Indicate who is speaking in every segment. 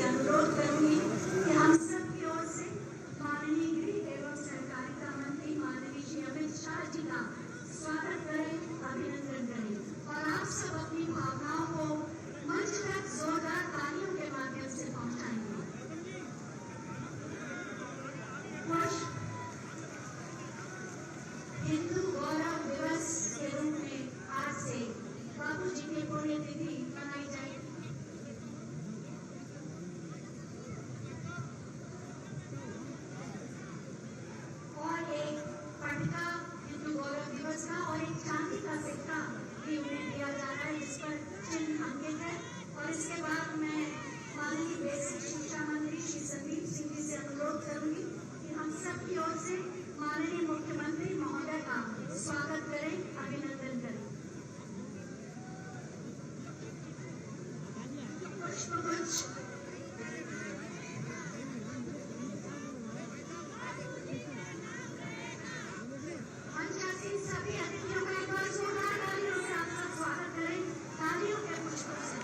Speaker 1: से अनुरोध करूंगी कि हम सब की ओर से माननीय गृह एवं सहकारिता मंत्री माननीय श्री अमित शाह जी का स्वागत करें, अभिनंदन करें और आप सब अपनी भावनाओं को मंच तक जोरदार तालियों के माध्यम से पहुंचाएंगे। हिंदू गौरव दिवस के रूप में आज से बापू जी की पुण्यतिथि मनाई जाएगी। और एक पटका हिंदू गौरव दिवस का और एक चांदी का सिक्का भी उन्हें दिया जा रहा है, जिस पर चिन्ह अंकित है। और इसके बाद मैं माननीय बेसिक शिक्षा मंत्री श्री संदीप सिंह जी से अनुरोध करूंगी कि हम सब की ओर से माननीय मुख्यमंत्री महोदय का स्वागत करें, अभिनंदन करें। पुष्पगुच्छ मंचासीन सभी अतिथियों का एक बार जोरदार तालियों से आपका स्वागत करें, तालियों के पुष्पों से।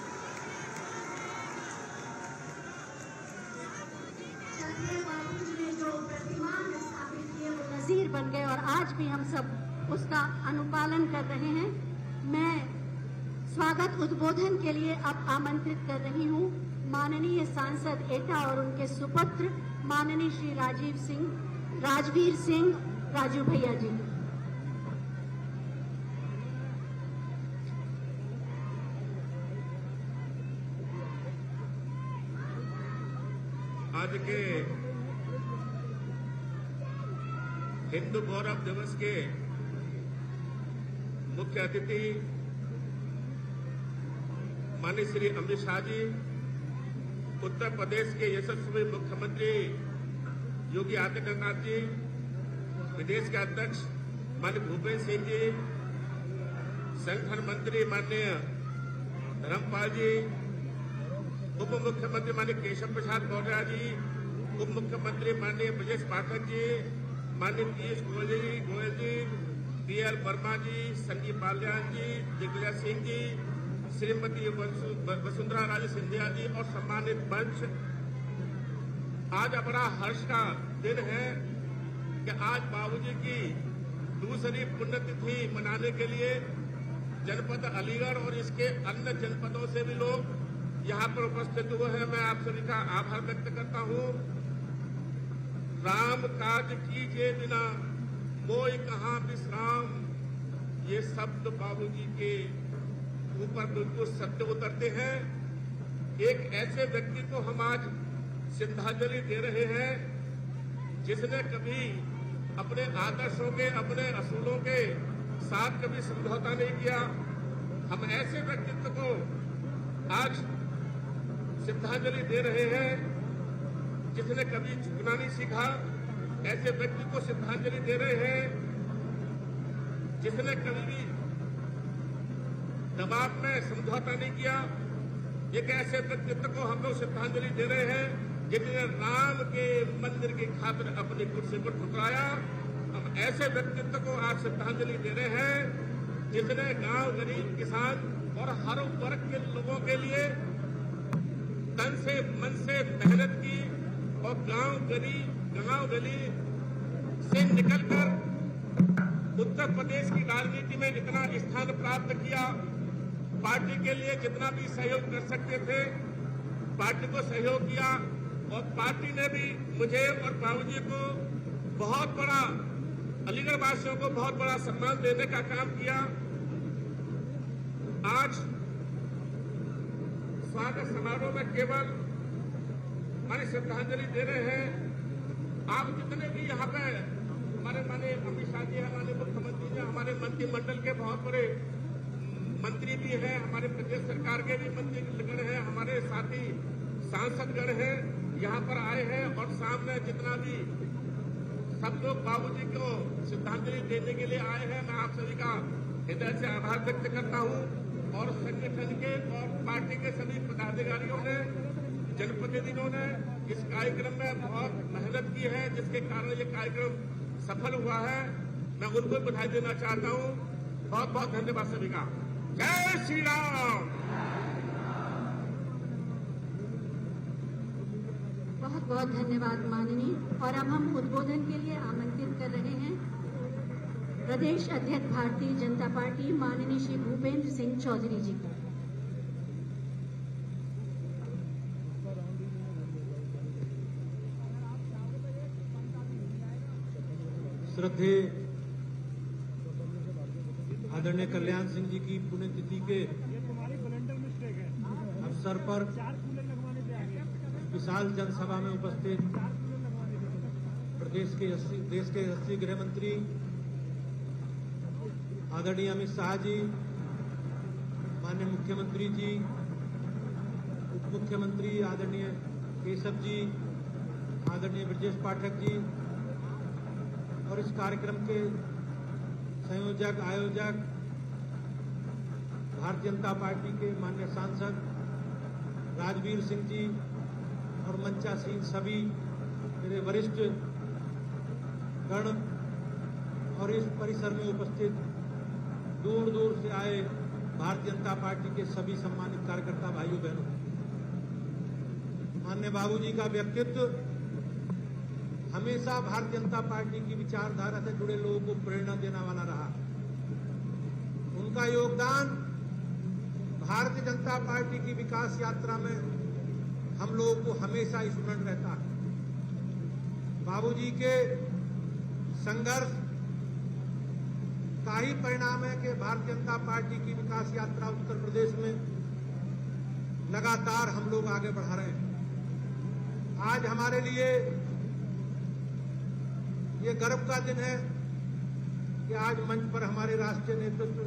Speaker 1: क्षत्रिय बापू जी ने जो प्रतिमान स्थापित किए वो नजीर बन गए और आज भी हम सब उसका अनुपालन कर रहे हैं। मैं स्वागत उद्बोधन के लिए अब आमंत्रित कर रही हूं माननीय सांसद एटा और उनके सुपुत्र माननीय श्री राजवीर सिंह राजू भैया जी।
Speaker 2: आज के हिंदू गौरव दिवस के मुख्य अतिथि माननीय श्री अमित शाह जी, उत्तर प्रदेश के यशस्वी मुख्यमंत्री योगी आदित्यनाथ जी, प्रदेश के अध्यक्ष माननीय भूपेन्द्र सिंह जी, संगठन मंत्री माननीय धर्मपाल जी, उप मुख्यमंत्री माननीय केशव प्रसाद मौर्य जी, उप मुख्यमंत्री माननीय ब्रजेश पाठक जी, माननीय पीयूष गोयल जी, पीएल वर्मा जी, संजीव बाल्यान जी, दिग्विजय सिंह जी, श्रीमती वसुंधरा राजे सिंधिया जी और सम्मानित मंच। आज बड़ा हर्ष का दिन है कि आज बाबूजी की दूसरी पुण्यतिथि मनाने के लिए जनपद अलीगढ़ और इसके अन्य जनपदों से भी लोग यहाँ पर उपस्थित हुए हैं। मैं आप सभी का आभार व्यक्त करता हूँ। राम काज कीजिए बिना मोय कहाँ विश्राम, ये शब्द बाबूजी के ऊपर बिल्कुल सत्य उतरते हैं। एक ऐसे व्यक्ति को हम आज श्रद्धांजलि दे रहे हैं जिसने कभी अपने आदर्शों के, अपने असूलों के साथ कभी समझौता नहीं किया। हम ऐसे व्यक्तित्व को आज श्रद्धांजलि दे रहे हैं जिसने कभी झुकना नहीं सीखा। ऐसे व्यक्ति को श्रद्धांजलि दे रहे हैं जिसने कभी भी दबाव में समझौता नहीं किया। एक ऐसे व्यक्तित्व को हम लोग श्रद्धांजलि दे रहे हैं जिसने राम के मंदिर की खातिर अपनी कुर्सी पर ठुकराया। हम ऐसे व्यक्तित्व को आज श्रद्धांजलि दे रहे हैं जिसने गांव, गरीब, किसान और हर वर्ग के लोगों के लिए तन से, मन से मेहनत की और गांव गली से निकलकर उत्तर प्रदेश की राजनीति में इतना स्थान प्राप्त किया। पार्टी के लिए जितना भी सहयोग कर सकते थे पार्टी को सहयोग किया और पार्टी ने भी मुझे और बाबूजी को बहुत बड़ा, अलीगढ़ वासियों को बहुत बड़ा सम्मान देने का काम किया। आज स्वागत समारोह में केवल हमारी श्रद्धांजलि दे रहे हैं। आप जितने भी यहाँ पे हमारे माननीय अमित शाह जी, हमारे मुख्यमंत्री जी, हमारे मंत्रिमंडल के बहुत बड़े मंत्री भी हैं, हमारे प्रदेश सरकार के भी मंत्रीगण हैं, हमारे साथी सांसदगण हैं, यहाँ पर आए हैं और सामने जितना भी सब लोग बाबूजी को श्रद्धांजलि देने के लिए आए हैं। मैं आप सभी का हृदय से आभार व्यक्त करता हूँ और संगठन के और पार्टी के सभी पदाधिकारियों ने, जनप्रतिनिधियों ने इस कार्यक्रम में बहुत मेहनत की है, जिसके कारण ये कार्यक्रम सफल हुआ है। मैं उनको बधाई देना चाहता हूँ। बहुत बहुत धन्यवाद सभी का। जय श्री राम।
Speaker 1: बहुत बहुत धन्यवाद माननीय। और अब हम उद्बोधन के लिए आमंत्रित कर रहे हैं प्रदेश अध्यक्ष भारतीय जनता पार्टी माननीय श्री भूपेंद्र सिंह चौधरी जी को।
Speaker 3: श्रद्धेय आदरणीय कल्याण सिंह जी की पुण्यतिथि के अवसर पर विशाल जनसभा में उपस्थित देश के यशस्वी गृह मंत्री आदरणीय अमित शाह जी, माननीय मुख्यमंत्री जी, उप मुख्यमंत्री आदरणीय केशव जी, आदरणीय ब्रजेश पाठक जी और इस कार्यक्रम के संयोजक आयोजक भारतीय जनता पार्टी के माननीय सांसद राजवीर सिंह जी और मंचासीन सभी मेरे वरिष्ठ गण और इस परिसर में उपस्थित दूर दूर से आए भारतीय जनता पार्टी के सभी सम्मानित कार्यकर्ता भाइयों बहनों, माननीय बाबूजी का व्यक्तित्व हमेशा भारतीय जनता पार्टी की विचारधारा से जुड़े लोगों को प्रेरणा देने वाला रहा। उनका योगदान भारतीय जनता पार्टी की विकास यात्रा में हम लोगों को हमेशा स्मरण रहता है। बाबूजी के संघर्ष का ही परिणाम है कि भारतीय जनता पार्टी की विकास यात्रा उत्तर प्रदेश में लगातार हम लोग आगे बढ़ा रहे हैं। आज हमारे लिए ये गर्व का दिन है कि आज मंच पर हमारे राष्ट्रीय नेतृत्व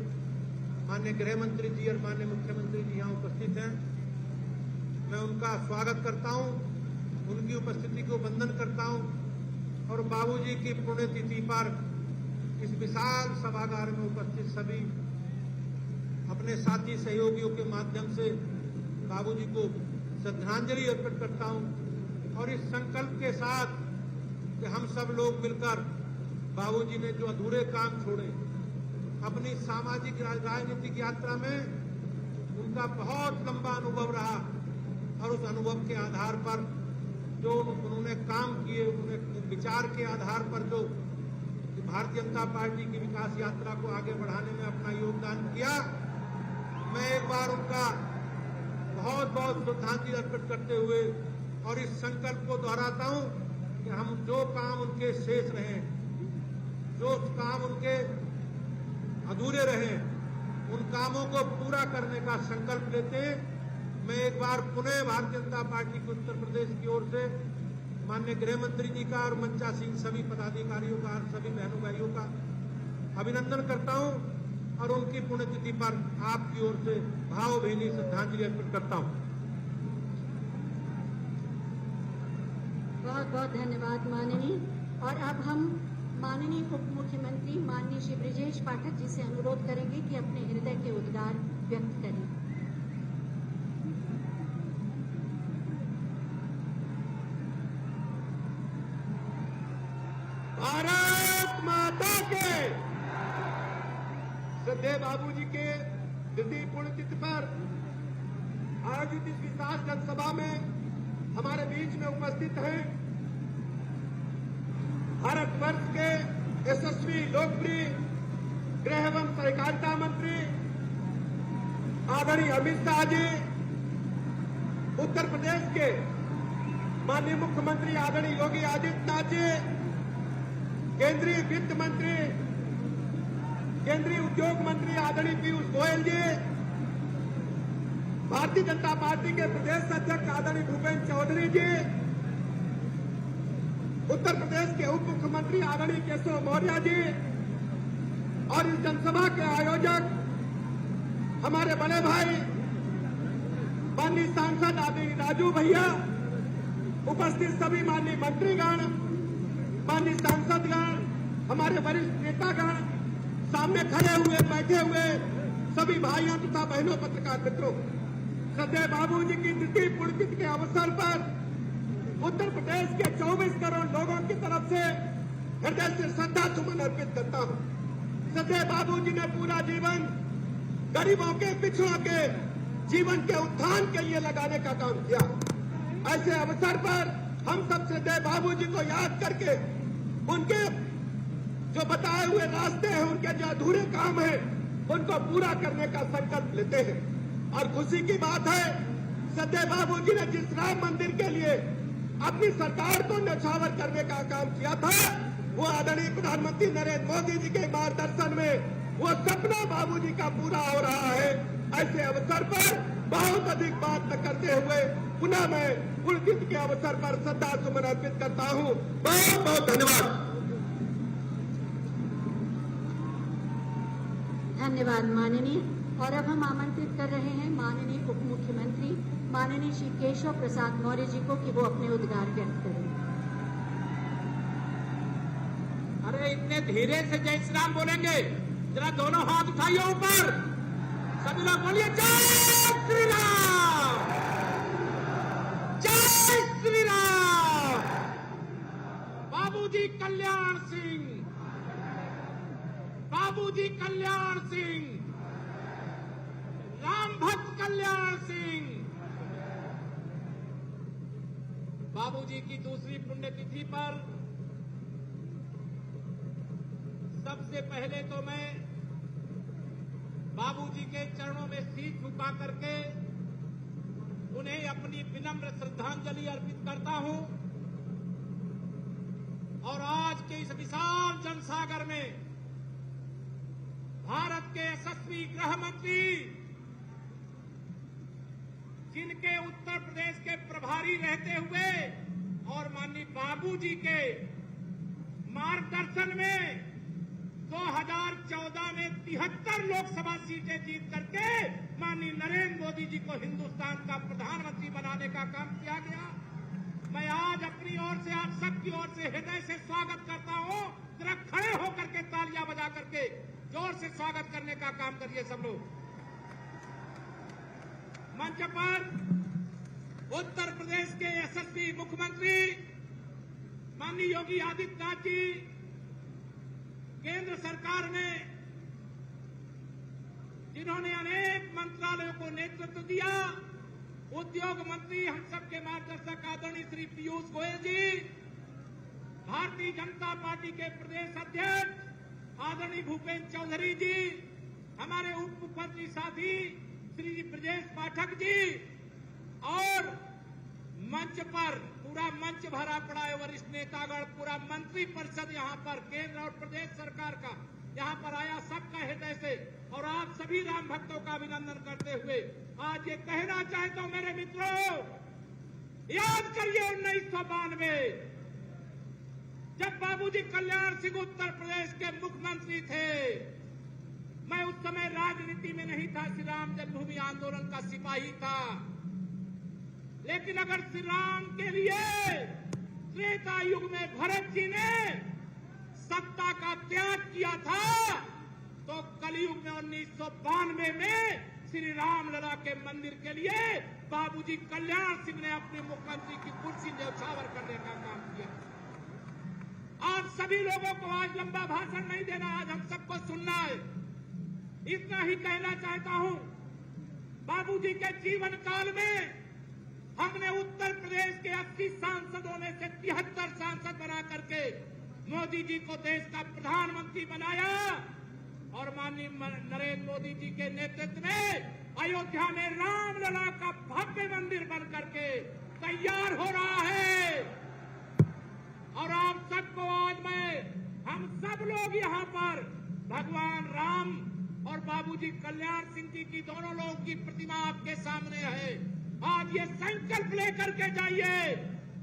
Speaker 3: माननीय गृह मंत्री जी और माननीय मुख्यमंत्री जी यहाँ उपस्थित हैं। मैं उनका स्वागत करता हूँ, उनकी उपस्थिति को वंदन करता हूँ और बाबूजी की पुण्यतिथि पर इस विशाल सभागार में उपस्थित सभी अपने साथी सहयोगियों के माध्यम से बाबूजी को श्रद्धांजलि अर्पित करता हूँ और इस संकल्प के साथ कि हम सब लोग मिलकर बाबूजी ने जो अधूरे काम छोड़े अपनी सामाजिक राजनीतिक यात्रा में, उनका बहुत लंबा अनुभव रहा और उस अनुभव के आधार पर जो उन्होंने काम किए, उन्हें विचार के आधार पर जो भारतीय जनता पार्टी की विकास यात्रा को आगे बढ़ाने में अपना योगदान किया, मैं एक बार उनका बहुत बहुत श्रद्धांजलि अर्पित करते हुए और इस संकल्प को दोहराता हूं कि हम जो काम उनके शेष रहे, जो काम उनके अधूरे रहे, उन कामों को पूरा करने का संकल्प लेते मैं एक बार पुनः भारतीय जनता पार्टी के उत्तर प्रदेश की ओर से माननीय गृह मंत्री जी का और मंचासीन सभी पदाधिकारियों का और सभी बहनों भाइयों का अभिनंदन करता हूं और उनकी पुण्यतिथि पर आपकी ओर से भावभीनी श्रद्धांजलि अर्पित करता हूं।
Speaker 1: बहुत बहुत धन्यवाद माननीय। और अब हम माननीय उप मुख्यमंत्री माननीय श्री ब्रजेश पाठक जी से अनुरोध करेंगे कि अपने हृदय के उद्गार व्यक्त करें।
Speaker 2: भारत माता के श्रद्धेय बाबूजी के द्वितीय पुण्यतिथि पर आयोजित इस विशाल जनसभा में हमारे बीच में उपस्थित हैं भारतवर्ष के यशस्वी लोकप्रिय गृह एवं सहकारिता मंत्री आदरणीय अमित शाह जी, उत्तर प्रदेश के माननीय मुख्यमंत्री आदरणीय योगी आदित्यनाथ जी, केंद्रीय वित्त मंत्री, केंद्रीय उद्योग मंत्री आदरणीय पीयूष गोयल जी, भारतीय जनता पार्टी के प्रदेश अध्यक्ष आदरणीय भूपेंद्र चौधरी जी, उत्तर प्रदेश के उप मुख्यमंत्री आदरणीय केशव मौर्य जी और इस जनसभा के आयोजक हमारे बड़े भाई माननीय सांसद आदरणीय राजू भैया, उपस्थित सभी माननीय मंत्रीगण, माननीय सांसदगण, हमारे वरिष्ठ नेतागण, सामने खड़े हुए बैठे हुए सभी भाइयों तथा बहनों, पत्रकार मित्रों, श्रद्धेय बाबूजी की द्वितीय पुण्यतिथि के अवसर पर उत्तर प्रदेश के 24 करोड़ लोगों की तरफ से हृदय से श्रद्धा सुमन अर्पित करता हूं। श्रद्धेय बाबूजी ने पूरा जीवन गरीबों के, पिछड़ों के जीवन के उत्थान के लिए लगाने का काम किया। ऐसे अवसर पर
Speaker 3: हम सब श्रद्धेय बाबूजी को याद करके उनके जो बताए हुए रास्ते हैं, उनके जो अधूरे काम हैं, उनको पूरा करने का संकल्प लेते हैं। और खुशी की बात है, श्रद्धेय बाबूजी ने जिस राम मंदिर के लिए अपनी सरकार को न्यौछावर करने का काम किया था, वो आदरणीय प्रधानमंत्री नरेंद्र मोदी जी के मार्गदर्शन में वो सपना बाबूजी का पूरा हो रहा है। ऐसे अवसर पर बहुत अधिक बात न करते हुए पुनः मैं पुण्यतिथि के अवसर पर श्रद्धा सुमन अर्पित करता हूं। बहुत बहुत धन्यवाद।
Speaker 1: धन्यवाद माननीय। और अब हम आमंत्रित कर रहे हैं माननीय उप मुख्यमंत्री माननीय श्री केशव प्रसाद मौर्य जी को कि वो अपने उद्गार व्यक्त करें।
Speaker 4: अरे इतने धीरे से जय श्री राम बोलेंगे, जरा दोनों हाथ उठाइए ऊपर, सभी लोग बोलिए जय श्री राम, जय श्री राम। बाबूजी कल्याण सिंह, बाबूजी कल्याण सिंह, राम भक्त कल्याण सिंह। बाबूजी की दूसरी पुण्यतिथि पर सबसे पहले तो मैं बाबूजी के चरणों में शीश झुका करके उन्हें अपनी विनम्र श्रद्धांजलि अर्पित करता हूं। और आज के इस विशाल जनसागर में भारत के यशस्वी गृह मंत्री, जिनके उत्तर प्रदेश के प्रभारी रहते हुए और माननीय बाबूजी के मार्गदर्शन में 2014 में 73 लोकसभा सीटें जीत करके माननीय नरेंद्र मोदी जी को हिंदुस्तान का प्रधानमंत्री बनाने का काम किया गया। मैं आज अपनी ओर से आप सबकी ओर से हृदय से स्वागत करता हूं। जरा खड़े होकर के तालियां बजा करके जोर से स्वागत करने का काम करिए सब लोग। मंच पर उत्तर प्रदेश के यशस्वी मुख्यमंत्री माननीय योगी आदित्यनाथ जी, केंद्र सरकार में जिन्होंने अनेक मंत्रालयों को नेतृत्व दिया, उद्योग मंत्री हम सबके मार्गदर्शक आदरणीय श्री पीयूष गोयल जी, भारतीय जनता पार्टी के प्रदेश अध्यक्ष आदरणीय भूपेंद्र चौधरी जी, हमारे उप मुख्यमंत्री साथी श्री ब्रजेश पाठक जी, और मंच पर पूरा मंच भरा पड़ा है, वरिष्ठ नेतागण, पूरा मंत्री परिषद यहाँ पर केंद्र और प्रदेश सरकार का यहाँ पर आया, सबका हृदय से और आप सभी राम भक्तों का अभिनंदन करते हुए आज ये कहना चाहता हूं मेरे मित्रों, याद करिए 1992 जब बाबूजी कल्याण सिंह उत्तर प्रदेश के मुख्यमंत्री थे। मैं उस समय राजनीति में नहीं था, श्री राम जन्मभूमि आंदोलन का सिपाही था। लेकिन अगर श्री राम के लिए त्रेता युग में भरत जी ने सत्ता का त्याग किया था, तो कलयुग में 1992 में श्री रामलला के मंदिर के लिए बाबूजी कल्याण सिंह ने अपनी मुख्यमंत्री की कुर्सी न्यौछावर करने का काम किया। आप सभी लोगों को आज लंबा भाषण नहीं देना, आज हम सबको सुनना है। इतना ही कहना चाहता हूं, बाबूजी के जीवन काल में हमने उत्तर प्रदेश के 80 सांसदों में से 73 सांसद बना करके मोदी जी को देश का प्रधानमंत्री बनाया और माननीय नरेंद्र मोदी जी के नेतृत्व में अयोध्या में रामलला का भव्य मंदिर बन करके तैयार हो रहा है। और आप सबको आज हम सब लोग यहाँ पर भगवान राम और बाबूजी कल्याण सिंह जी की दोनों लोगों की प्रतिमा आपके सामने है। आज ये संकल्प लेकर के जाइए,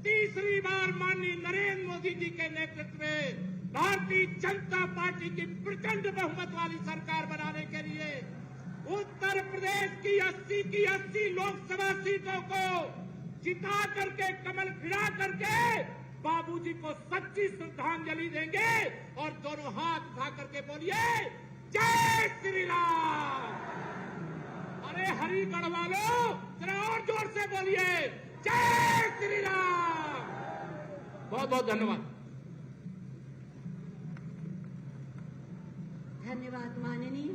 Speaker 4: तीसरी बार माननीय नरेंद्र मोदी जी के नेतृत्व में भारतीय जनता पार्टी की प्रचंड बहुमत वाली सरकार बनाने के लिए उत्तर प्रदेश की 80 लोकसभा सीटों को जिता करके कमल खिला करके बाबूजी को सच्ची श्रद्धांजलि देंगे। और दोनों हाथ उठा करके बोलिए जय श्री राम। अरे हरिगढ़ वालों जरा और जोर से बोलिए जय श्री राम। बहुत बहुत धन्यवाद।
Speaker 1: धन्यवाद माननीय।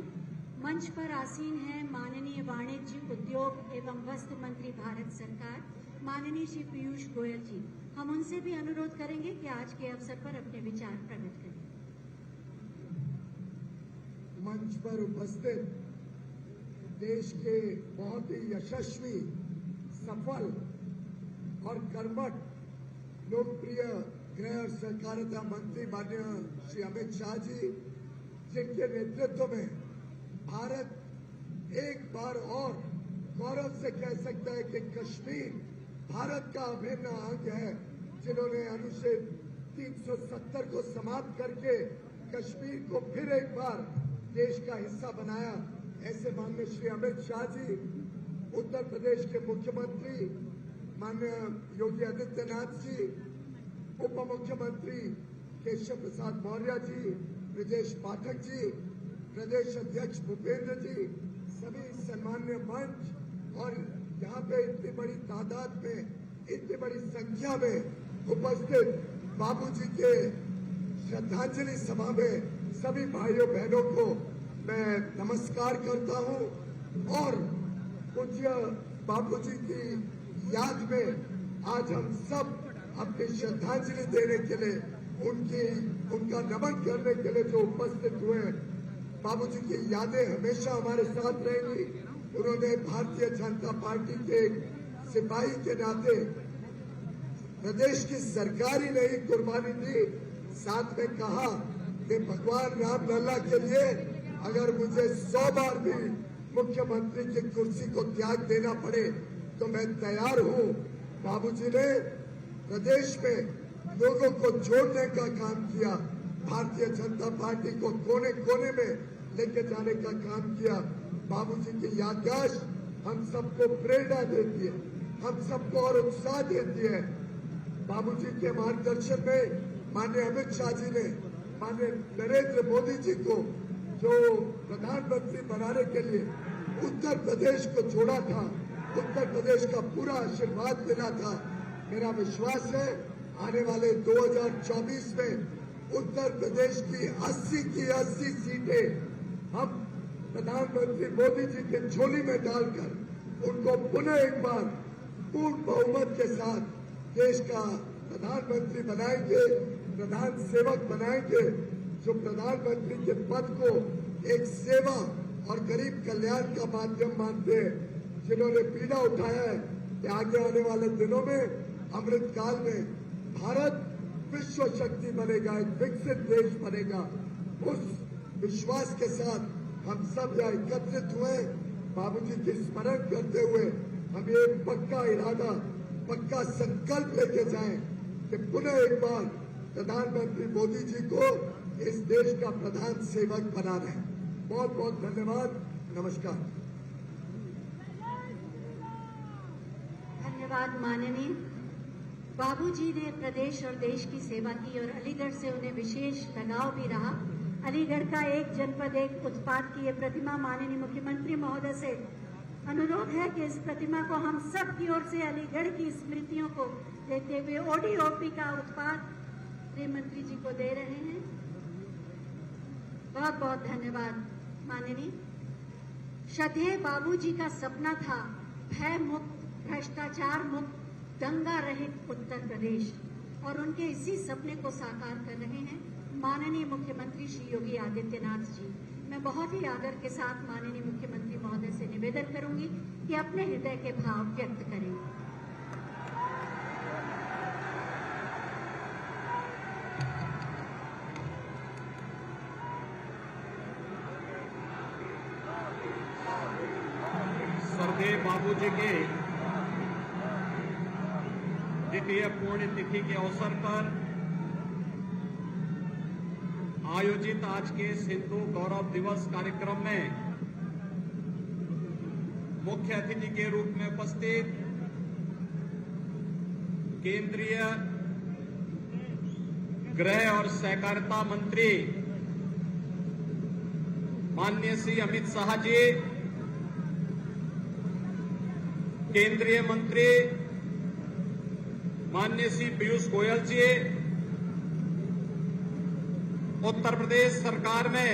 Speaker 1: मंच पर आसीन है माननीय वाणिज्य, उद्योग एवं वस्त्र मंत्री भारत सरकार माननीय श्री पीयूष गोयल जी, हम उनसे भी अनुरोध करेंगे कि आज के अवसर पर अपने विचार प्रकट करें।
Speaker 5: मंच पर उपस्थित देश के बहुत ही यशस्वी, सफल और कर्मठ लोकप्रिय गृह और सहकारिता मंत्री माननीय श्री अमित शाह जी, जिनके नेतृत्व में भारत एक बार और गौरव से कह सकता है कि कश्मीर भारत का अभिन्न अंग है, जिन्होंने अनुच्छेद 370 को समाप्त करके कश्मीर को फिर एक बार देश का हिस्सा बनाया। ऐसे माननीय श्री अमित शाह जी, उत्तर प्रदेश के मुख्यमंत्री माननीय योगी आदित्यनाथ जी, उप मुख्यमंत्री केशव प्रसाद मौर्य जी, ब्रजेश पाठक जी, प्रदेश अध्यक्ष भूपेंद्र जी, सभी सम्मान्य मंच और यहाँ पे इतनी बड़ी तादाद में, इतनी बड़ी संख्या में उपस्थित बाबूजी के श्रद्धांजलि सभा में सभी भाइयों बहनों को मैं नमस्कार करता हूँ और पूज्य बाबूजी की याद में आज हम सब अपनी श्रद्धांजलि देने के लिए, उनका नमन करने के लिए जो उपस्थित हुए। बाबूजी की यादें हमेशा हमारे साथ रहेंगी। उन्होंने भारतीय जनता पार्टी के सिपाही के नाते प्रदेश की सरकार ही नहीं कुर्बानी दी, साथ में कहा कि भगवान राम लल्ला के लिए अगर मुझे 100 बार भी मुख्यमंत्री की कुर्सी को त्याग देना पड़े तो मैं तैयार हूँ। बाबूजी ने प्रदेश में लोगों को जोड़ने का काम किया, भारतीय जनता पार्टी को कोने कोने में लेके जाने का काम किया। बाबूजी की याददाश्त हम सबको प्रेरणा देती है, हम सबको और उत्साह देती है। बाबूजी के मार्गदर्शन में माननीय अमित शाह जी ने माननीय नरेंद्र मोदी जी को जो प्रधानमंत्री बनाने के लिए उत्तर प्रदेश को जोड़ा था, उत्तर प्रदेश का पूरा आशीर्वाद मिला था। मेरा विश्वास है आने वाले 2024 में उत्तर प्रदेश की 80 सीटें हम प्रधानमंत्री मोदी जी के झोली में डालकर उनको पुनः एक बार पूर्ण बहुमत के साथ देश का प्रधानमंत्री बनाएंगे, प्रधान सेवक बनाएंगे, जो प्रधानमंत्री के पद को एक सेवा और गरीब कल्याण का माध्यम मानते हैं, जिन्होंने पीड़ा उठाया है कि आगे आने वाले दिनों में अमृत काल में भारत विश्व शक्ति बनेगा, एक विकसित देश बनेगा। उस विश्वास के साथ हम सब यहाँ एकत्रित हुए, बाबूजी की स्मरण करते हुए हम ये पक्का इरादा, पक्का संकल्प लेके जाएं कि पुनः एक बार प्रधानमंत्री मोदी जी को इस देश का प्रधान सेवक बना रहे। बहुत बहुत धन्यवाद, नमस्कार।
Speaker 1: धन्यवाद माननीय। बाबूजी ने प्रदेश और देश की सेवा की और अलीगढ़ से उन्हें विशेष लगाव भी रहा। अलीगढ़ का एक जनपद एक उत्पाद की ये प्रतिमा माननीय मुख्यमंत्री महोदय से अनुरोध है कि इस प्रतिमा को हम सब की ओर से अलीगढ़ की स्मृतियों को देते हुए ओडीओपी का उत्पाद गृह मंत्री जी को दे रहे हैं। बहुत बहुत धन्यवाद माननीय। श्रद्धेय बाबूजी का सपना था भय मुक्त, भ्रष्टाचार मुक्त, दंगा रहित उत्तर प्रदेश, और उनके इसी सपने को साकार कर रहे हैं माननीय मुख्यमंत्री श्री योगी आदित्यनाथ जी। मैं बहुत ही आदर के साथ माननीय मुख्यमंत्री महोदय से निवेदन करूंगी कि अपने हृदय के भाव व्यक्त करें।
Speaker 4: श्रद्धेय बाबूजी के द्वितीय पुण्यतिथि के अवसर पर आयोजित आज के सिंधु गौरव दिवस कार्यक्रम में मुख्य अतिथि के रूप में उपस्थित केंद्रीय गृह और सहकारिता मंत्री माननीय श्री अमित शाह जी, केंद्रीय मंत्री माननीय श्री पीयूष गोयल जी, उत्तर प्रदेश सरकार में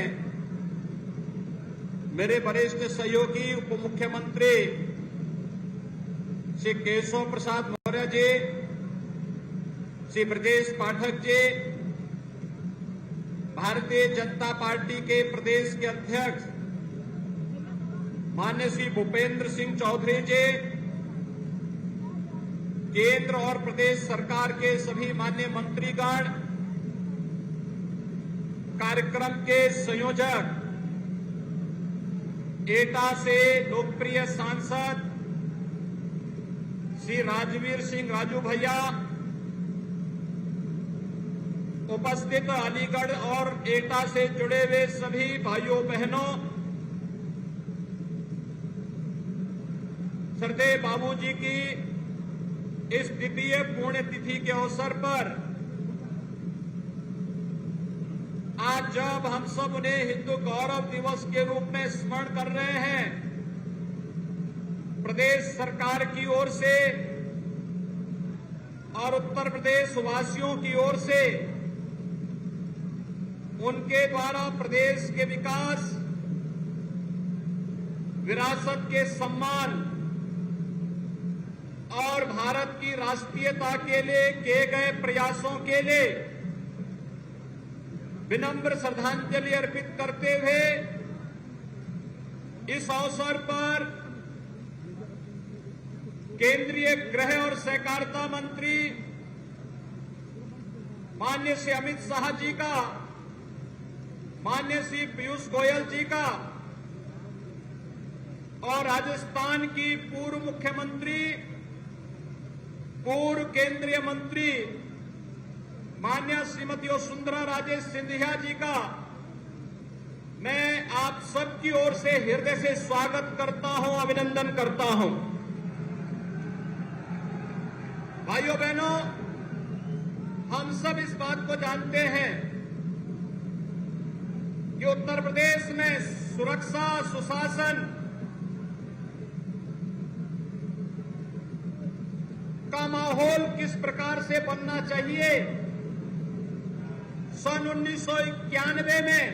Speaker 4: मेरे वरिष्ठ सहयोगी उप मुख्यमंत्री
Speaker 6: श्री केशव प्रसाद मौर्य जी, श्री ब्रजेश पाठक जी, भारतीय जनता पार्टी के प्रदेश के अध्यक्ष माननीय श्री भूपेंद्र सिंह चौधरी जी, केंद्र और प्रदेश सरकार के सभी माननीय मंत्रीगण, कार्यक्रम के संयोजक, एटा से लोकप्रिय सांसद श्री राजवीर सिंह राजू भैया, उपस्थित अलीगढ़ और एटा से जुड़े हुए सभी भाइयों बहनों, सरदेव बाबूजी की इस द्वितीय पुण्यतिथि के अवसर पर आज जब हम सब उन्हें हिंदू गौरव दिवस के रूप में स्मरण कर रहे हैं, प्रदेश सरकार की ओर से और उत्तर प्रदेश वासियों की ओर से उनके द्वारा प्रदेश के विकास, विरासत के सम्मान और भारत की राष्ट्रीयता के लिए किए गए प्रयासों के लिए विनम्र श्रद्धांजलि अर्पित करते हुए इस अवसर पर केंद्रीय गृह और सहकारिता मंत्री माननीय श्री अमित शाह जी का, माननीय श्री पीयूष गोयल जी का और राजस्थान की पूर्व मुख्यमंत्री, पूर्व केंद्रीय मंत्री माननीय श्रीमती वसुंधरा राजे सिंधिया जी का मैं आप सबकी ओर से हृदय से स्वागत करता हूं, अभिनंदन करता हूं। भाइयों बहनों, हम सब इस बात को जानते हैं कि उत्तर प्रदेश में सुरक्षा, सुशासन का माहौल किस प्रकार से बनना चाहिए। सन 1991 में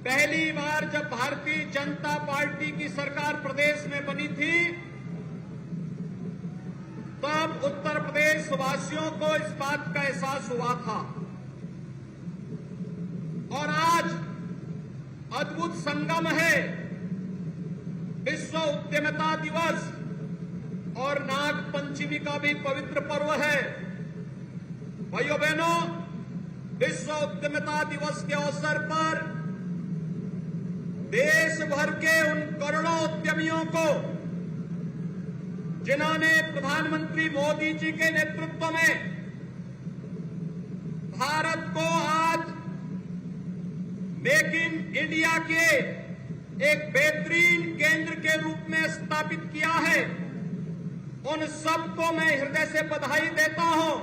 Speaker 6: पहली बार जब भारतीय जनता पार्टी की सरकार प्रदेश में बनी थी, तब उत्तर प्रदेश वासियों को इस बात का एहसास हुआ था। और आज अद्भुत संगम है, विश्व उद्यमिता दिवस और नाग पंचमी का भी पवित्र पर्व है। भाइयों बहनों, विश्व उद्यमिता दिवस के अवसर पर देश भर के उन करोड़ों उद्यमियों को जिन्होंने प्रधानमंत्री मोदी जी के नेतृत्व में भारत को आज मेक इन इंडिया के एक बेहतरीन केंद्र के रूप में स्थापित किया है, उन सबको मैं हृदय से बधाई देता हूं।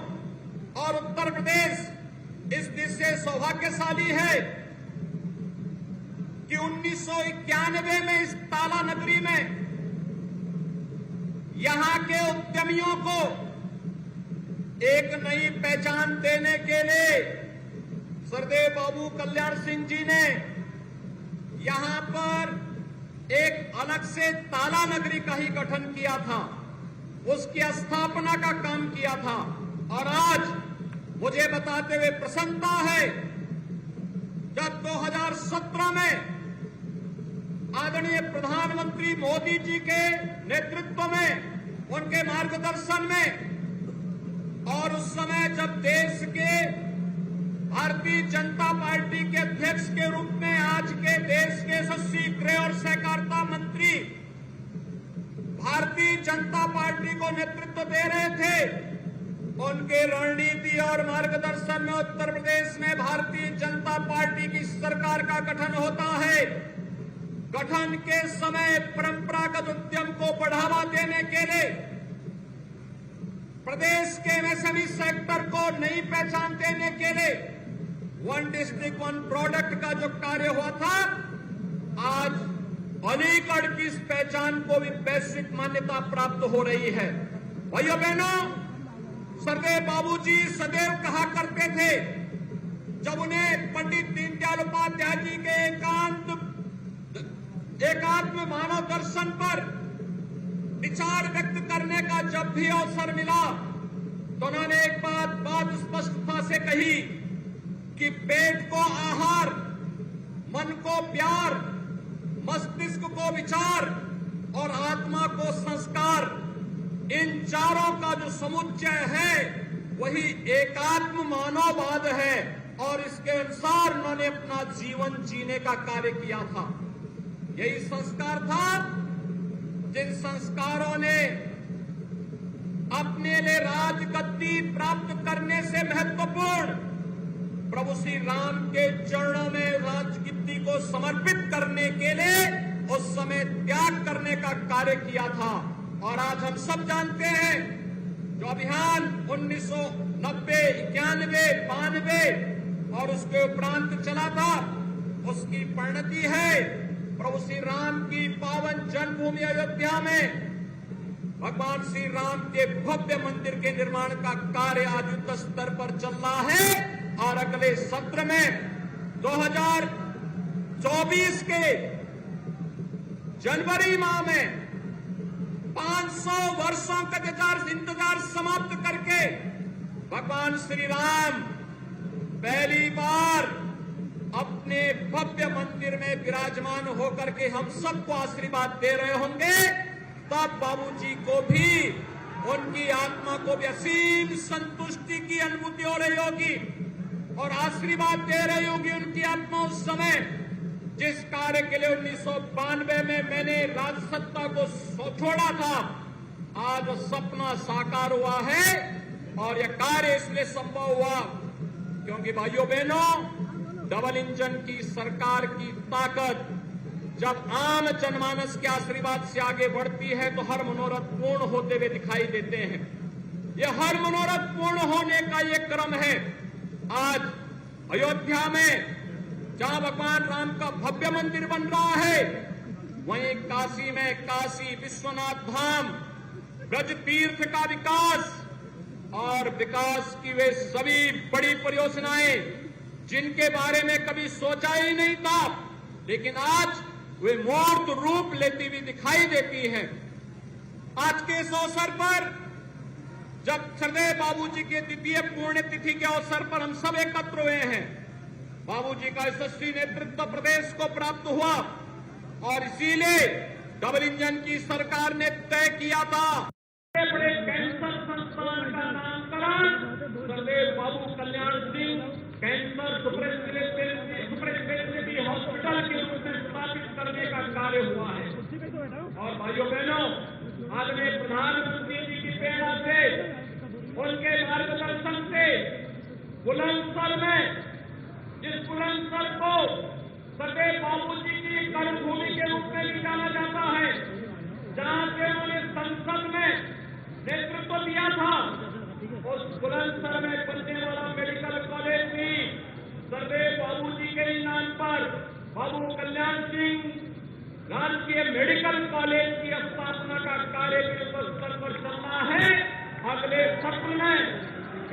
Speaker 6: और उत्तर प्रदेश इस देश से सौभाग्यशाली है कि 1991 में इस ताला नगरी में यहां के उद्यमियों को एक नई पहचान देने के लिए सरदेव बाबू कल्याण सिंह जी ने यहां पर एक अलग से ताला नगरी का ही गठन किया था, उसकी स्थापना का काम किया था। और आज मुझे बताते हुए प्रसन्नता है, जब 2017 में आदरणीय प्रधानमंत्री मोदी जी के नेतृत्व में, उनके मार्गदर्शन में, और उस समय जब देश के भारतीय जनता पार्टी के अध्यक्ष के रूप में आज के देश के यशस्वी गृह और सहकारिता मंत्री भारतीय जनता पार्टी को नेतृत्व दे रहे थे, उनके रणनीति और मार्गदर्शन में उत्तर प्रदेश में भारतीय जनता पार्टी की सरकार का गठन होता है। गठन के समय परंपरागत उद्यम को बढ़ावा देने के लिए प्रदेश के एमएसएमई सेक्टर को नई पहचान देने के लिए वन डिस्ट्रिक्ट वन प्रोडक्ट का जो कार्य हुआ था, आज अलीगढ़ की इस पहचान को भी वैश्विक मान्यता प्राप्त हो रही है। भाइयों बहनों, सरदेव बाबूजी सदैव कहा करते थे, जब उन्हें पंडित दीनदयाल उपाध्याय जी के एकात्म मानव दर्शन पर विचार व्यक्त करने का जब भी अवसर मिला तो उन्होंने एक बात स्पष्टता से कही कि पेट को आहार, मन को प्यार, मस्तिष्क को विचार और आत्मा को संस्कार, इन चारों का जो समुच्चय है वही एकात्म मानववाद है और इसके अनुसार उन्होंने अपना जीवन जीने का कार्य किया था। यही संस्कार था जिन संस्कारों ने अपने लिए राजगद्दी प्राप्त करने से महत्वपूर्ण प्रभु श्री राम के चरणों में राजगद्दी को समर्पित करने के लिए उस समय त्याग करने का कार्य किया था। और आज हम सब जानते हैं जो अभियान 1990, 91, 92 और उसके उपरांत चला था, उसकी परिणति है प्रभु श्री राम की पावन जन्मभूमि अयोध्या में भगवान श्री राम के भव्य मंदिर के निर्माण का कार्य आज युद्ध स्तर पर चल रहा है। और अगले सत्र में 2024 के जनवरी माह में 500 वर्षों का इंतजार समाप्त करके भगवान श्री राम पहली बार अपने भव्य मंदिर में विराजमान होकर के हम सबको आशीर्वाद दे रहे होंगे। तब बाबूजी को भी, उनकी आत्मा को भी असीम संतुष्टि की अनुभूति हो रही होगी और आशीर्वाद दे रही होगी उनकी आत्मा उस समय जिस कार्य के लिए 1992 में मैंने राजसत्ता को छोड़ा था। आज वो सपना साकार हुआ है और यह कार्य इसलिए संभव हुआ क्योंकि भाइयों बहनों, डबल इंजन की सरकार की ताकत जब आम जनमानस के आशीर्वाद से आगे बढ़ती है तो हर मनोरथ पूर्ण होते हुए दिखाई देते हैं। यह हर मनोरथ पूर्ण होने का ये क्रम है। आज अयोध्या में जहां भगवान राम का भव्य मंदिर बन रहा है, वहीं काशी में काशी विश्वनाथ धाम, ब्रज तीर्थ का विकास और विकास की वे सभी बड़ी परियोजनाएं जिनके बारे में कभी सोचा ही नहीं था, लेकिन आज वे मूर्त रूप लेती हुई दिखाई देती हैं। आज के इस अवसर पर जब सरदेव बाबूजी के द्वितीय पुण्यतिथि के अवसर पर हम सब एकत्र हुए हैं, बाबूजी का यशस्वी नेतृत्व प्रदेश को प्राप्त हुआ और इसीलिए डबल इंजन की सरकार ने तय किया था बड़े कैंसर संस्थान का नामकरण Sardev Babu Kalyan Singh cancer super speciality hospital के रूप में स्थापित करने का कार्य हुआ है। और भाइयों बहनों, आदरणीय प्रधानमंत्री जी की प्रेरणा से, उनके मार्गदर्शन से बुलंदशहर में, जिस बुलंदशहर को सरदेव बाबूजी की कर्मभूमि के रूप में भी जाना जाता है, जहां से उन्होंने संसद में नेतृत्व दिया था, उस बुलंदशहर में बनने वाला मेडिकल कॉलेज भी सरदेव बाबूजी के नाम पर बाबू कल्याण सिंह राजकीय मेडिकल कॉलेज की स्थापना का कार्य स्तर पर चलना है। अगले सत्र में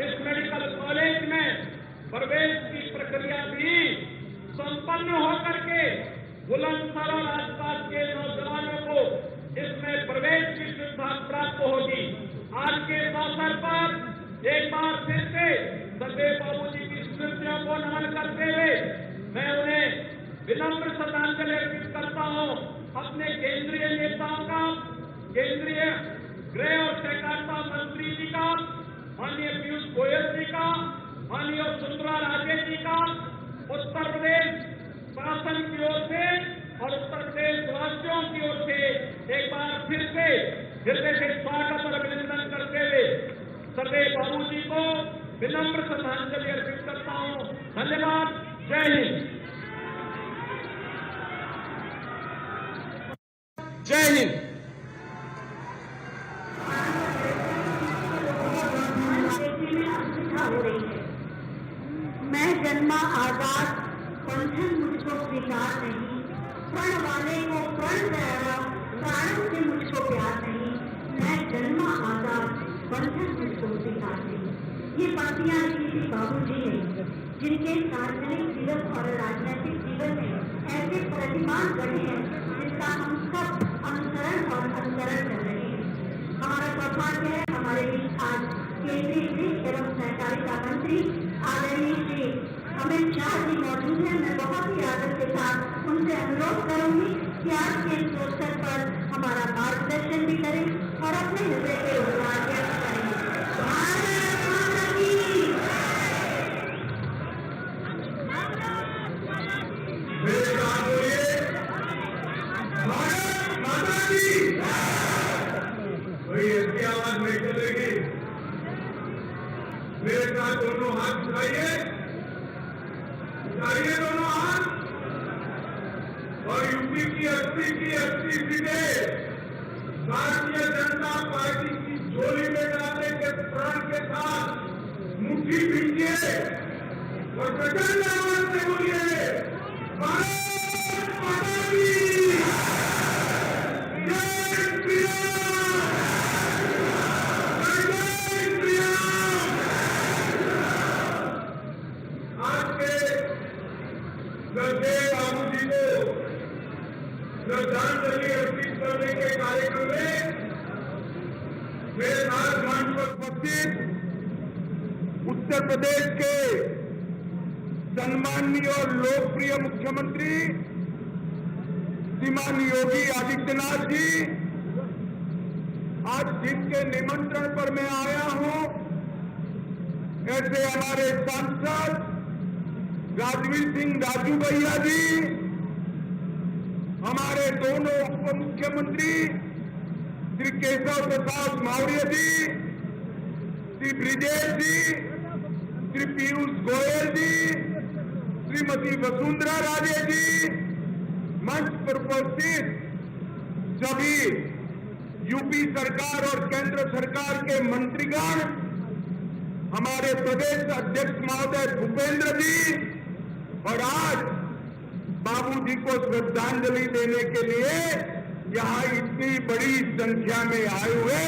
Speaker 6: इस मेडिकल कॉलेज में प्रवेश की प्रक्रिया भी संपन्न होकर के बुलंदशहर और आसपास के नौजवानों को इसमें प्रवेश की सुविधा प्राप्त होगी। आज के इस अवसर पर एक बार फिर से सरदेव बाबूजी की स्मृतियों को नमन करते हुए मैं उन्हें विनम्र श्रद्धांजलि अर्पित करता हूं। अपने केंद्रीय नेताओं का, केंद्रीय गृह और सहकारिता मंत्री जी का, माननीय पीयूष गोयल जी का, माननीय सुंदरा राजे जी का, उत्तर प्रदेश शासन की ओर से और उत्तर प्रदेश वासियों की ओर से एक बार फिर से हृदय से स्वागत और अभिनंदन करते हुए सरदेव बाबूजी को विनम्र श्रद्धांजलि अर्पित करता हूं। धन्यवाद। जय हिंद। जय हिंद।
Speaker 1: मैं जन्मा आजाद, बंधन मुझको स्वीकार नहीं, प्रण वाले को प्रण प्यारा, प्राणों से मुझको प्यार नहीं। मैं जन्मा आजाद, बंधन मुझको स्वीकार नहीं। ये बातियां लिखी थी बाबूजी ने, जिनके सार्वजनिक जीवन और राजनीतिक जीवन में ऐसे प्रतिमान बने हैं जिसका हम सब अनुसरण और अनुकरण कर रहे हैं। कृषि वित्त एवं सहकारिता मंत्री आदरणीय श्री अमित शाह जी मौजूद हैं। मैं बहुत ही आदर के साथ उनसे अनुरोध करूंगी कि आज के इस अवसर पर हमारा मार्गदर्शन भी करें और अपने हृदय के विचार व्यक्त करें। भारत माता की
Speaker 5: मेरे साथ बोलिए, भारत माता की। भाई ऐसी आवाज नहीं चलेगी। मेरे साथ दोनों हाथ उठाइए, उठाइए दोनों हाथ, और यूपी की 80 सीटें भारतीय जनता पार्टी की झोली में डालने के प्रण के साथ मुट्ठी भीजिए और प्रचंड आवाज से बोलिए, भारत माता की जय श्री राम, जय श्री राम। आज के श्रद्धेय बाबू जी को श्रद्धांजलि अर्पित करने के कार्यक्रम में मेरे साथ मंच पर उपस्थित उत्तर प्रदेश के सम्माननीय और लोकप्रिय मुख्यमंत्री श्रीमान योगी आदित्यनाथ जी, आज जिनके निमंत्रण पर मैं आया हूं, ऐसे हमारे सांसद राजवीर सिंह राजू भैया जी, हमारे दोनों उप मुख्यमंत्री श्री केशव प्रसाद मौर्य जी, श्री ब्रिजेश जी, श्री पीयूष गोयल जी, श्रीमती वसुंधरा राजे जी, मंच पर उपस्थित सभी यूपी सरकार और केंद्र सरकार के मंत्रीगण, हमारे प्रदेश अध्यक्ष महोदय भूपेंद्र जी, और आज बाबूजी को श्रद्धांजलि देने के लिए यहाँ इतनी बड़ी संख्या में आए हुए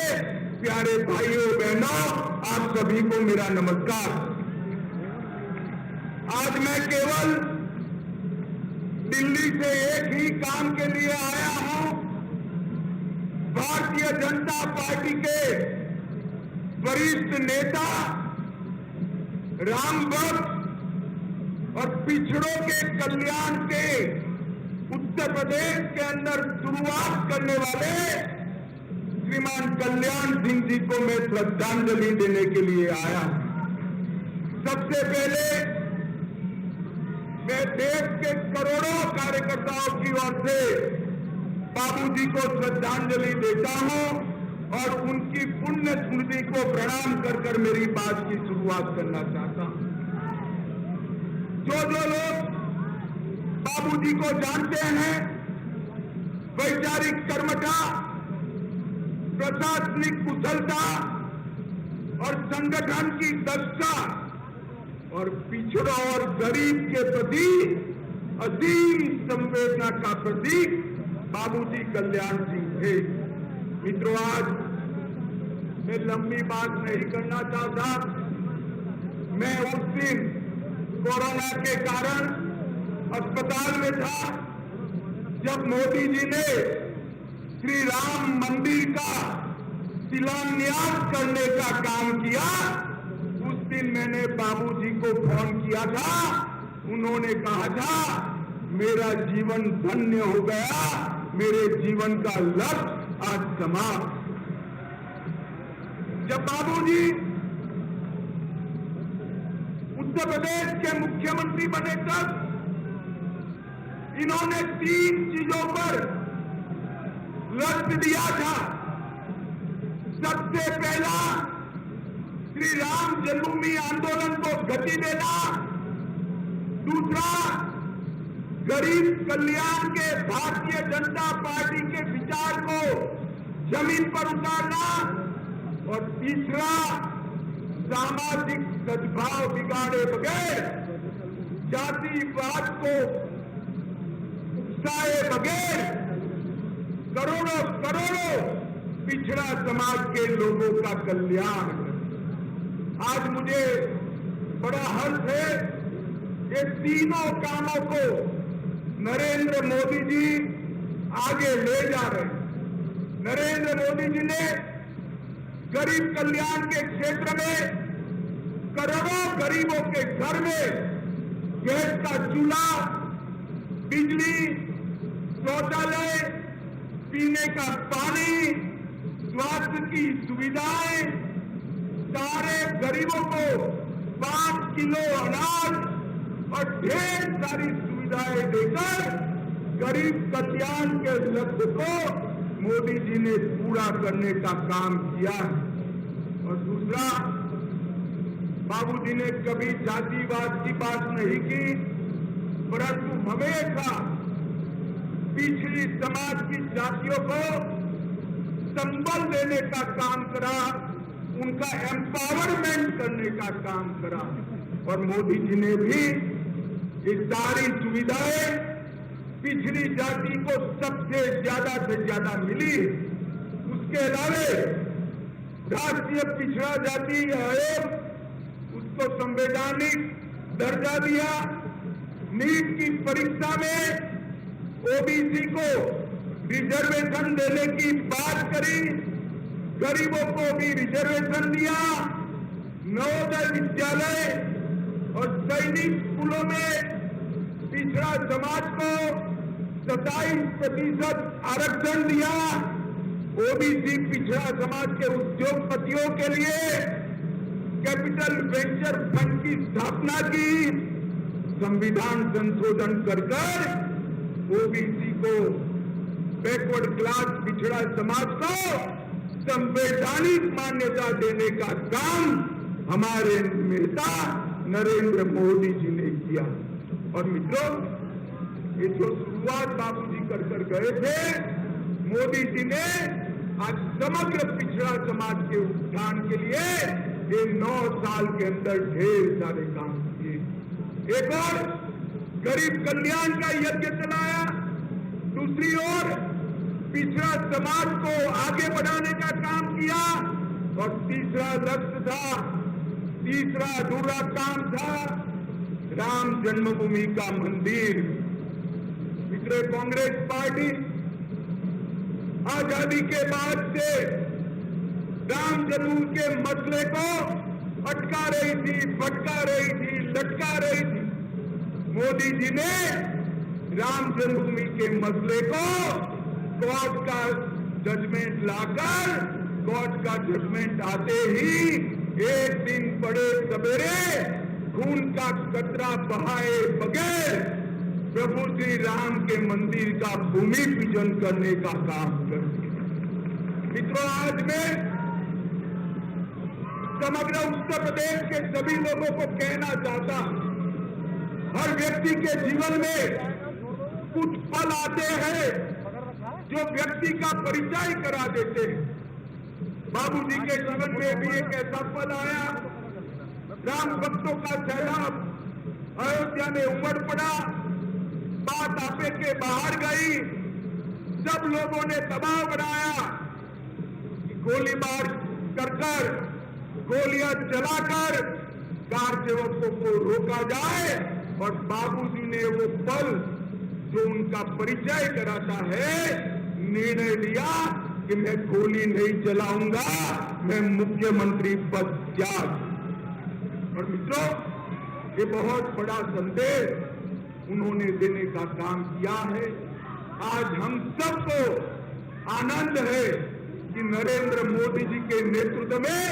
Speaker 5: प्यारे भाइयों बहनों, आप सभी को मेरा नमस्कार। आज मैं केवल दिल्ली से एक ही काम के लिए आया हूं। भारतीय जनता पार्टी के वरिष्ठ नेता राम भक्त और पिछड़ों के कल्याण के उत्तर प्रदेश के अंदर शुरुआत करने वाले श्रीमान कल्याण सिंह जी को मैं श्रद्धांजलि देने के लिए आया। सबसे पहले मैं देश के करोड़ों कार्यकर्ताओं की ओर से बाबूजी को श्रद्धांजलि देता हूं और उनकी पुण्य स्मृति को प्रणाम कर कर मेरी बात की शुरुआत करना चाहता हूं। जो लोग बाबूजी को जानते हैं, वैचारिक कर्मठा, प्रशासनिक कुशलता और संगठन की दक्षता और पिछड़ों और गरीब के प्रति असीम संवेदना का प्रतीक बाबूजी कल्याण सिंह थे। मित्रों, आज मैं लंबी बात नहीं करना चाहता। मैं उस दिन कोरोना के कारण अस्पताल में था, जब मोदी जी ने श्री राम मंदिर का शिलान्यास करने का काम किया। उस दिन मैंने बाबूजी को फोन किया था। उन्होंने कहा था, मेरा जीवन धन्य हो गया, मेरे जीवन का लक्ष्य आज समाप्त। जब बाबूजी उत्तर प्रदेश के मुख्यमंत्री बने तब इन्होंने 3 चीजों पर लक्ष्य दिया था। सबसे पहला, श्री राम जन्मभूमि आंदोलन को गति देना। दूसरा, गरीब कल्याण के भारतीय जनता पार्टी के विचार को जमीन पर उतारना। और तीसरा, सामाजिक सद्भाव बिगाड़े बगैर, जातिवाद को उकसाए बगैर करोड़ों करोड़ों पिछड़ा समाज के लोगों का कल्याण। आज मुझे बड़ा हर्ष है, ये तीनों कामों को नरेंद्र मोदी जी आगे ले जा रहे हैं। नरेंद्र मोदी जी ने
Speaker 7: गरीब कल्याण के क्षेत्र में करोड़ों गरीबों के घर में गैस का चूल्हा, बिजली, शौचालय, पीने का पानी, स्वास्थ्य की सुविधाएं, सारे गरीबों को 5 किलो अनाज और ढेर सारी सुविधाएं देकर गरीब कल्याण के लक्ष्य को मोदी जी ने पूरा करने का काम किया है। और दूसरा, बाबूजी ने कभी जातिवाद की बात नहीं की, परंतु हमेशा पिछड़ी समाज की जातियों को संबल देने का काम करा, उनका एम्पावरमेंट करने का काम करा। और मोदी जी ने भी ये सारी सुविधाएं पिछड़ी जाति को सबसे ज्यादा से ज्यादा मिली। उसके अलावे राष्ट्रीय पिछड़ा जाति आयोग, उसको संवैधानिक दर्जा दिया। नीट की परीक्षा में ओबीसी को रिजर्वेशन देने की बात करी, गरीबों को भी रिजर्वेशन दिया। नवोदय विद्यालय और सैनिक स्कूलों में पिछड़ा समाज को 27% आरक्षण दिया। ओबीसी पिछड़ा समाज के उद्योगपतियों के लिए कैपिटल वेंचर फंड की स्थापना की। संविधान संशोधन कर ओबीसी को, बैकवर्ड क्लास पिछड़ा समाज को संवैधानिक मान्यता देने का काम हमारे नेता नरेंद्र मोदी जी ने किया। और मित्रों, ये जो शुरुआत बाबूजी कर गए थे, मोदी जी ने आज समग्र पिछड़ा समाज के उत्थान के लिए ये 9 साल के अंदर ढेर सारे काम किए। एक और गरीब कल्याण का यज्ञ चलाया, दूसरी ओर पिछड़ा समाज को आगे बढ़ाने का काम किया, और तीसरा लक्ष्य था, तीसरा अधूरा काम था राम जन्मभूमि का मंदिर। मित्रों, कांग्रेस पार्टी आजादी के बाद से राम जन्मभूमि के मसले को अटका रही थी, भटका रही थी, लटका रही थी। मोदी जी ने राम जन्मभूमि के मसले को कोर्ट का जजमेंट लाकर, कोर्ट का जजमेंट आते ही एक दिन बड़े सवेरे खून का कतरा बहाए बगैर प्रभु श्री राम के मंदिर का भूमि पूजन करने का काम कर दिया। मित्रों, आज मैं समग्र उत्तर प्रदेश के सभी लोगों को कहना चाहता हूं, हर व्यक्ति के जीवन में कुछ पल आते हैं जो व्यक्ति का परिचय करा देते हैं। बाबूजी के जीवन में भी एक ऐसा पल आया, राम भक्तों का सैलाब अयोध्या में उमड़ पड़ा, बात आपे के बाहर गई, सब लोगों ने दबाव बनाया कि गोलीबार कर गोलियां चलाकर कार सेवकों को रोका जाए। और बाबूजी ने वो पल जो उनका परिचय कराता है, निर्णय लिया कि मैं गोली नहीं चलाऊंगा, मैं मुख्यमंत्री पद त्याग। और मित्रों, ये बहुत बड़ा संदेश उन्होंने देने का काम किया है। आज हम सबको आनंद है कि नरेंद्र मोदी जी के नेतृत्व में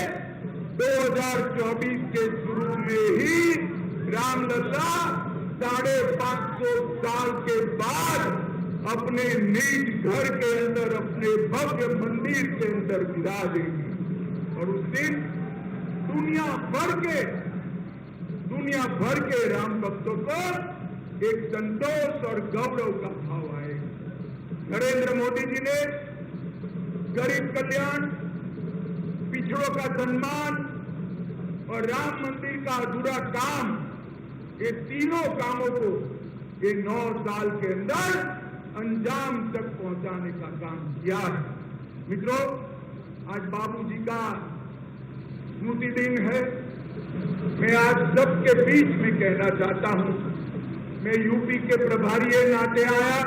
Speaker 7: 2024 के शुरू में ही रामलला 550 साल के बाद अपने निज घर के अंदर, अपने भव्य मंदिर के अंदर विराजेंगे। और उस दिन दुनिया भर के राम भक्तों को एक संतोष और गौरव का भाव आएगा। नरेंद्र मोदी जी ने गरीब कल्याण, पिछड़ों का सम्मान और राम मंदिर का अधूरा काम, ये तीनों कामों को ये 9 साल के अंदर अंजाम तक पहुंचाने का काम किया है। मित्रों, आज बाबूजी का स्मृति दिन है। मैं आज सबके बीच में कहना चाहता हूं, मैं यूपी के प्रभारी नाते आया,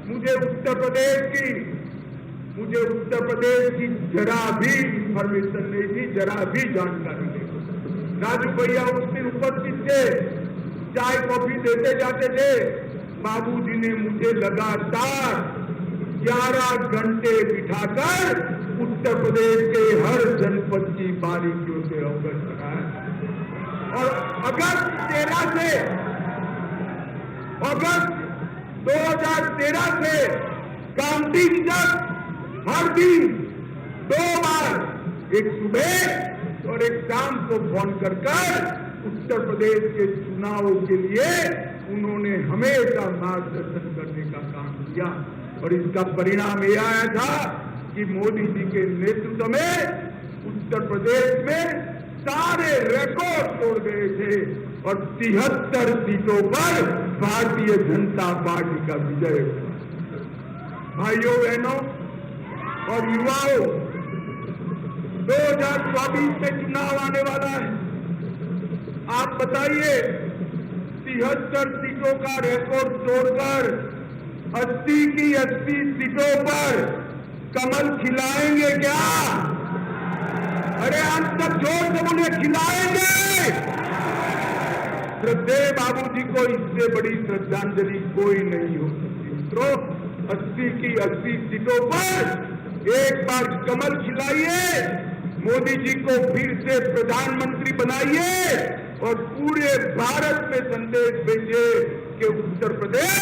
Speaker 7: मुझे उत्तर प्रदेश की, मुझे उत्तर प्रदेश की जरा भी इंफॉर्मेशन नहीं थी, जरा भी जानकारी नहीं थी। राजू भैया उस दिन उपस्थित थे, चाय कॉफी देते जाते थे। बाबूजी ने मुझे लगातार 11 घंटे बिठाकर उत्तर प्रदेश के हर जनपद की बारीकियों से अवगत कराया। और अगस्त 2013 से काउंटिंग तक हर दिन 2 बार, एक सुबह और एक शाम को फोन कर उत्तर प्रदेश के चुनावों के लिए उन्होंने हमेशा मार्गदर्शन करने का काम किया। और इसका परिणाम यह आया था कि मोदी जी के नेतृत्व में उत्तर प्रदेश में सारे रिकॉर्ड तोड़ गए थे और 73 सीटों पर भारतीय जनता पार्टी का विजय हुआ। भाइयों बहनों और युवाओं, 2024 में चुनाव आने वाला है। आप बताइए, 73 सीटों का रिकॉर्ड तोड़कर 80 की 80 सीटों पर कमल खिलाएंगे क्या? अरे अंत तक जोर से बोले, खिलाएंगे। श्रद्धेय बाबूजी को इससे बड़ी श्रद्धांजलि कोई नहीं हो सकती। मित्रों, 80 की 80 सीटों पर एक बार कमल खिलाइए, मोदी जी को फिर से प्रधानमंत्री बनाइए और पूरे भारत में संदेश भेजिए कि उत्तर प्रदेश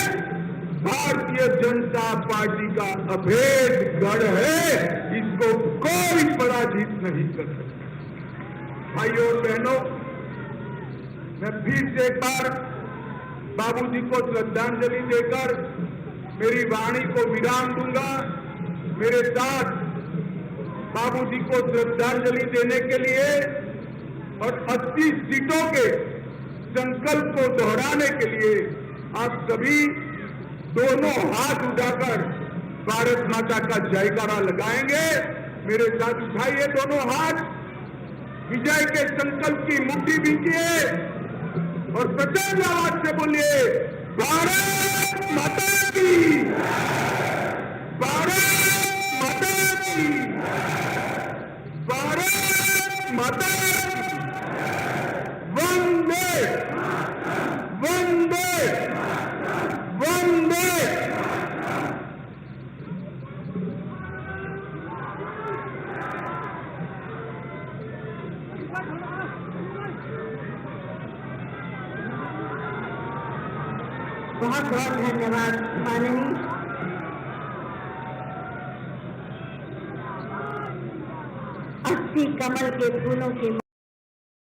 Speaker 7: भारतीय जनता पार्टी का अभेद गढ़ है, इसको कोई पराजित नहीं कर सकता। भाइयों और बहनों, मैं फिर से एक बार बाबूजी को श्रद्धांजलि देकर मेरी वाणी को विराम दूंगा। मेरे साथ बाबूजी को श्रद्धांजलि देने के लिए और 80 सीटों के संकल्प को दोहराने के लिए आप सभी दोनों हाथ उठाकर भारत माता का जयकारा लगाएंगे। मेरे साथ उठाइए दोनों हाथ, विजय के संकल्प की मुट्ठी बींचिए और प्रचंड आवाज से बोलिए, भारत माता की, भारत माता की, भारत माता की, वंदे वंदे वंदे।
Speaker 8: बहुत बहुत धन्यवाद माननीय। अस्सी कमल के फूलों के